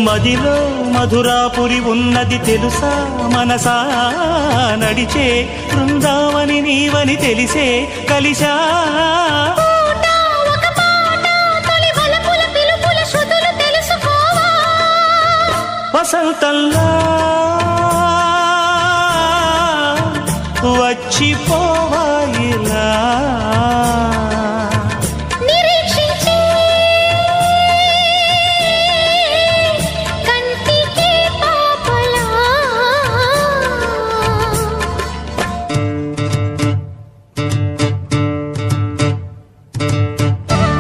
మదిలో మధురాపురి ఉన్నది తెలుసా మనసా నడిచే బృందావని నీవని తెలిసే కలిసా వసంతంలా వచ్చిపో